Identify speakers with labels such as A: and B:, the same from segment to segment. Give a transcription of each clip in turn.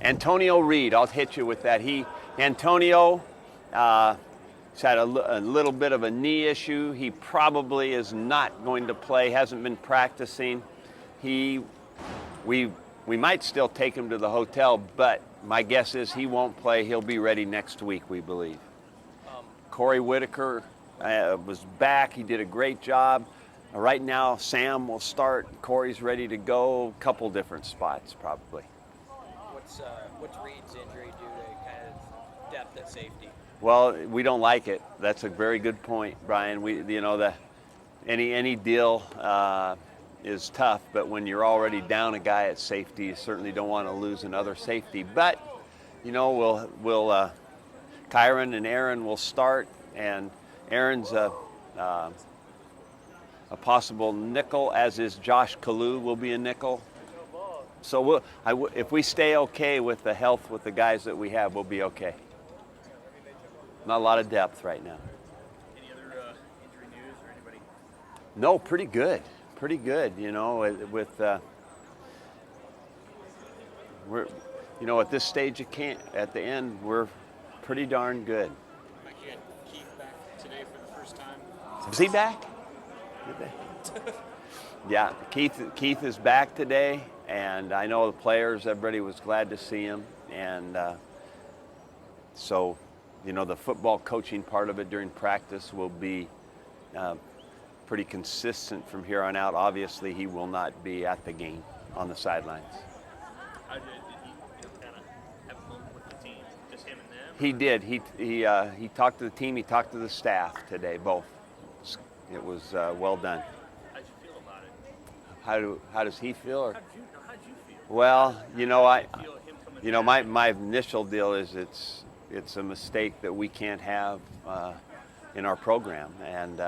A: Antonio Reed, I'll hit you with that. Antonio, he's had a little bit of a knee issue. He probably is not going to play, hasn't been practicing. We might still take him to the hotel, but my guess is he won't play. He'll be ready next week, we believe. Corey Whitaker was back. He did a great job. Right now, Sam will start. Corey's ready to go. A couple different spots, probably.
B: What's Reed's injury due to kind of depth at safety?
A: Well, we don't like it. That's a very good point, Brian. Any deal is tough, but when you're already down a guy at safety, you certainly don't want to lose another safety. But we'll Kyron and Aaron will start, and Aaron's a possible nickel, as is Josh Kalu will be a nickel. So if we stay okay with the health with the guys that we have, we'll be okay. Not a lot of depth right now.
C: Any other injury news or anybody?
A: No, pretty good. Pretty good. We're at this stage at the end, we're pretty darn good.
C: Mike, you had Keith back today for the first time.
A: Is he back? Yeah, Keith is back today, and I know the players, everybody was glad to see him, and so the football coaching part of it during practice will be pretty consistent from here on out. Obviously, he will not be at the game on the sidelines.
C: How did he kind of have a moment with the team? Just him and them?
A: He did. He talked to the team. He talked to the staff today, both. It was well done.
C: How'd you feel about it?
A: How does he feel? Or?
C: How'd you feel?
A: Well, my initial deal is it's a mistake that we can't have in our program, and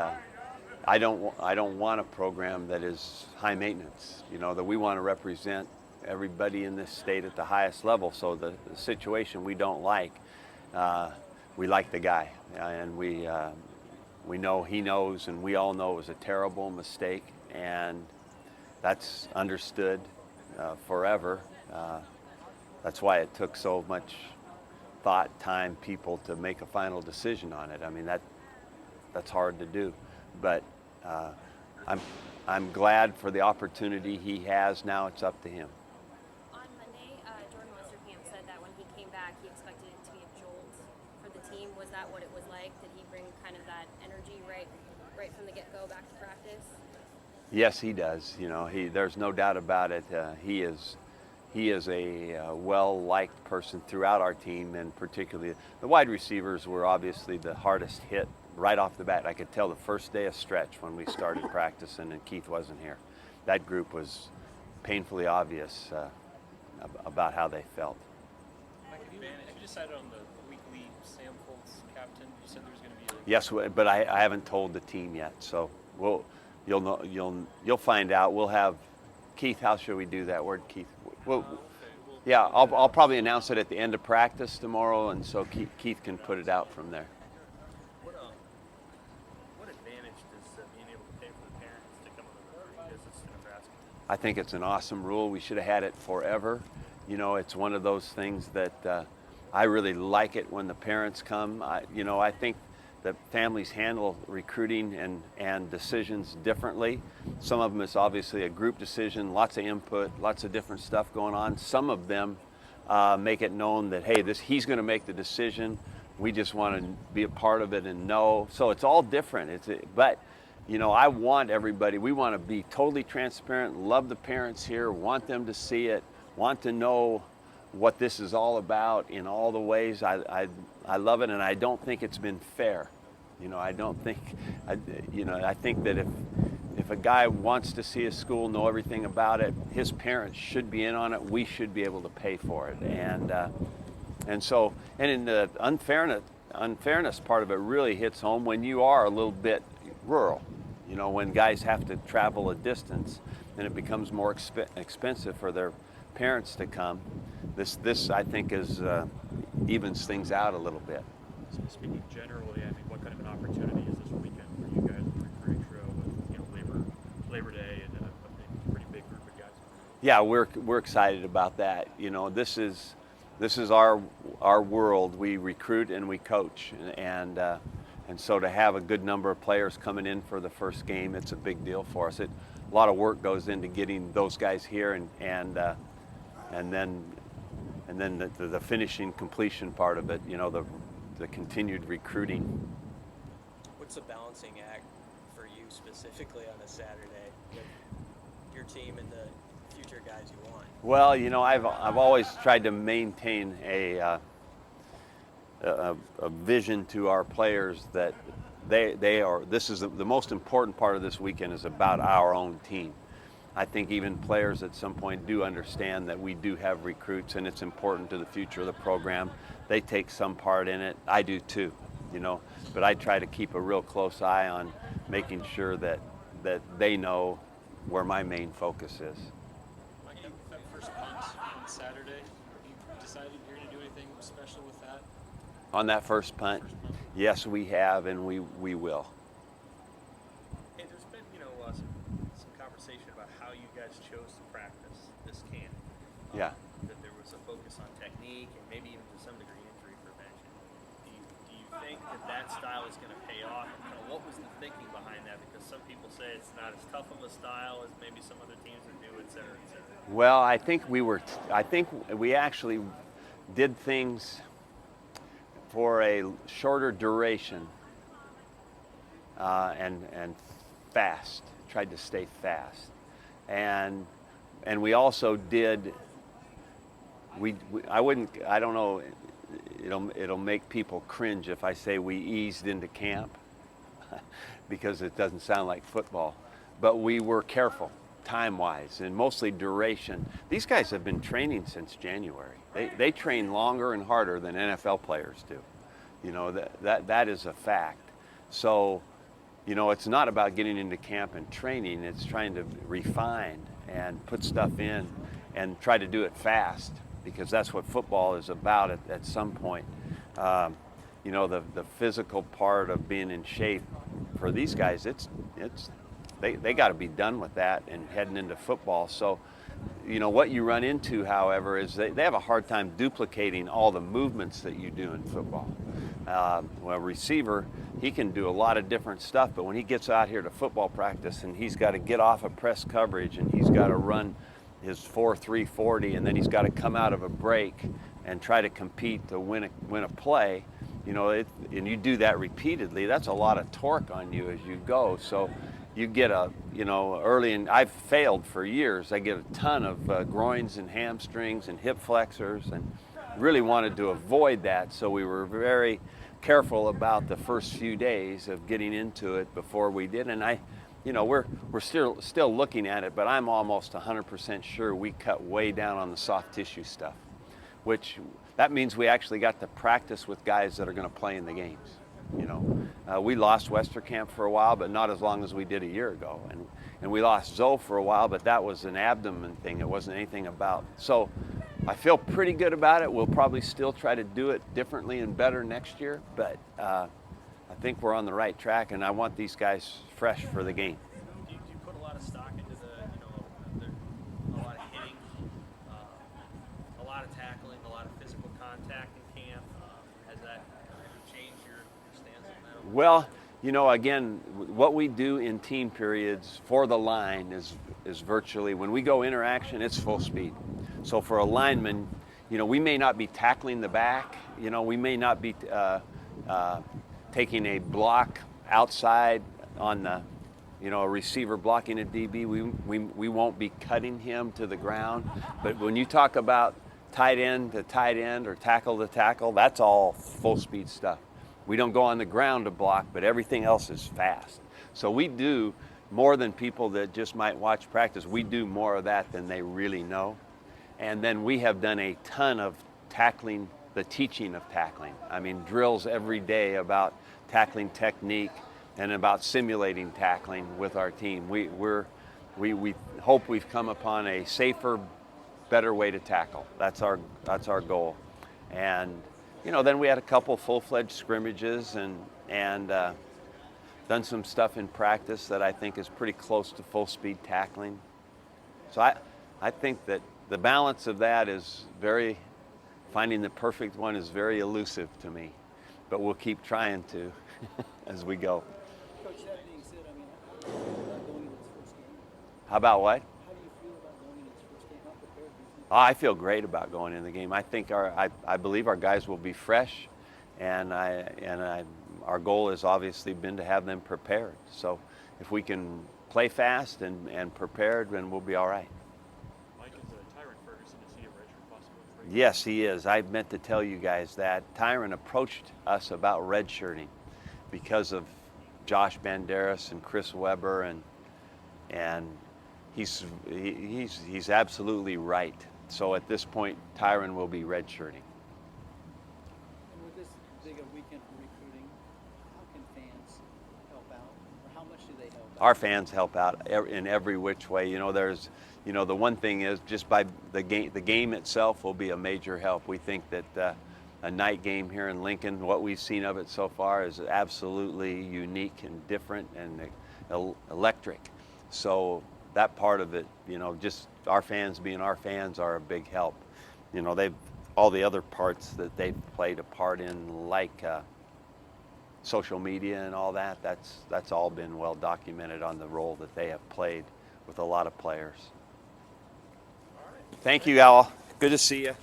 A: I don't want a program that is high maintenance. That we want to represent everybody in this state at the highest level. So the situation we don't like, we like the guy, and we know he knows, and we all know it was a terrible mistake, and that's understood forever. That's why it took so much thought, time, people to make a final decision on it. I mean, that's hard to do, but I'm glad for the opportunity he has now. It's up to him.
D: On Monday, Jordan Westerkamp said that when he came back, he expected it to be a jolt for the team. Was that what it was like? Did he bring kind of that energy right from the get-go back to practice?
A: Yes, he does. There's no doubt about it. He is a well-liked person throughout our team, and particularly the wide receivers were obviously the hardest hit right off the bat. I could tell the first day of stretch when we started practicing and Keith wasn't here. That group was painfully obvious about how they felt.
C: Mike, have you decided on the weekly Sam Foltz captain? You said there was going to be
A: Yes, but I haven't told the team yet, so you'll find out. We'll have Keith. How should we do that? Word, Keith. Yeah, I'll probably announce it at the end of practice tomorrow, and so Keith can put it out from there.
C: What advantage does being able to pay for the parents to come on the visits to Nebraska?
A: I think it's an awesome rule. We should have had it forever. It's one of those things that I really like it when the parents come. I think that families handle recruiting and decisions differently. Some of them is obviously a group decision, lots of input, lots of different stuff going on. Some of them make it known that, hey, he's going to make the decision. We just want to be a part of it and know. So it's all different. But I want everybody, we want to be totally transparent, love the parents here, want them to see it, want to know what this is all about in all the ways. I love it, and I don't think it's been fair. I think that if a guy wants to see a school, know everything about it, his parents should be in on it. We should be able to pay for it, and in the unfairness part of it really hits home when you are a little bit rural. When guys have to travel a distance, and it becomes more expensive for their parents to come. This I think evens things out a little bit.
C: Speaking generally, what kind of an opportunity is this weekend for you guys in the recruiting trail with Labor Day and a pretty big group of guys?
A: Yeah, we're excited about that. This is this is our world. We recruit and we coach, and so to have a good number of players coming in for the first game, it's a big deal for us. A lot of work goes into getting those guys here, and then the finishing completion part of it. You know, the continued recruiting.
B: What's the balancing act for you specifically on a Saturday with your team and the future guys you want?
A: Well, you know, I've always tried to maintain a vision to our players that they are. This is the most important part of this weekend is about our own team. I think even players at some point do understand that we do have recruits, and it's important to the future of the program. They take some part in it. I do too, you know. But I try to keep a real close eye on making sure that they know where my main focus is.
C: Mike, that first punt on Saturday, have you decided you're going to do anything special with that?
A: On that first punt, yes, we have, and we will.
E: Hey, there's been, some conversation about how you guys chose to practice this camp.
A: Yeah.
E: That there was a focus on technique and maybe even to some degree injury prevention. Do you think that style is going to pay off? And kind of what was the thinking behind that? Because some people say it's not as tough of a style as maybe some other teams would do, et cetera, et cetera.
A: Well, I think we actually did things for a shorter duration and fast. Tried to stay fast, and we also did. I don't know. It'll make people cringe if I say we eased into camp because it doesn't sound like football. But we were careful time-wise and mostly duration. These guys have been training since January. They train longer and harder than NFL players do. You know, that is a fact. So, you know, it's not about getting into camp and training. It's trying to refine and put stuff in and try to do it fast, because that's what football is about at some point. You know, the physical part of being in shape for these guys, they got to be done with that and heading into football. So, you know, what you run into, however, is they have a hard time duplicating all the movements that you do in football. Well, a receiver, he can do a lot of different stuff, but when he gets out here to football practice and he's got to get off of press coverage and he's got to run his 4.3 40, and then he's got to come out of a break and try to compete to win a play, you know, and you do that repeatedly, that's a lot of torque on you as you go. So you get early, and I've failed for years. I get a ton of groins and hamstrings and hip flexors, and really wanted to avoid that. So we were very careful about the first few days of getting into it before we did. And we're still looking at it, but I'm almost 100% sure we cut way down on the soft tissue stuff, which that means we actually got to practice with guys that are going to play in the games. You know, we lost Westerkamp for a while, but not as long as we did a year ago. And we lost Zoe for a while, but that was an abdomen thing. It wasn't anything about. So I feel pretty good about it. We'll probably still try to do it differently and better next year, but I think we're on the right track, and I want these guys fresh for the game.
E: Do you put a lot of stock into a lot of hitting, a lot of tackling, a lot of physical contact in camp? Has that changed your stance on that?
A: Well, you know, again, what we do in team periods for the line is virtually, when we go interaction, it's full speed. So for a lineman, you know, we may not be tackling the back, you know, we may not be taking a block outside on the, you know, a receiver blocking a DB. We won't be cutting him to the ground. But when you talk about tight end to tight end or tackle to tackle, that's all full speed stuff. We don't go on the ground to block, but everything else is fast. So we do more than people that just might watch practice. We do more of that than they really know. And then we have done a ton of tackling, the teaching of tackling. I mean, drills every day about tackling technique and about simulating tackling with our team. We hope we've come upon a safer, better way to tackle. That's our goal. And you know, then we had a couple full-fledged scrimmages and done some stuff in practice that I think is pretty close to full-speed tackling. So I think that the balance of that is very finding the perfect one is very elusive to me, but we'll keep trying to as we go.
F: Coach, that being said, I mean, how do you feel about going into this first game?
A: How about what?
F: How do you feel about going into this first game? How prepared do you think?
A: I feel great about going in the game. I think I believe our guys will be fresh, and our goal has obviously been to have them prepared. So if we can play fast and prepared, then we'll be all right.
C: Mike, is Tyron Ferguson, is he a redshirt possibility for you?
A: Yes, he is. I meant to tell you guys that Tyron approached us about redshirting because of Josh Banderas and Chris Webber, and he's absolutely right. So at this point, Tyron will be redshirting.
F: And with this big a weekend for recruiting, how can fans help out? Or how much do they help out?
A: Our fans help out in every which way. You know, the one thing is just by the game itself will be a major help. We think that a night game here in Lincoln, what we've seen of it so far is absolutely unique and different and electric. So that part of it, you know, just our fans being our fans are a big help. You know, all the other parts that they've played a part in, like social media and all that, that's all been well documented on the role that they have played with a lot of players. Thank you, Al. Good to see you.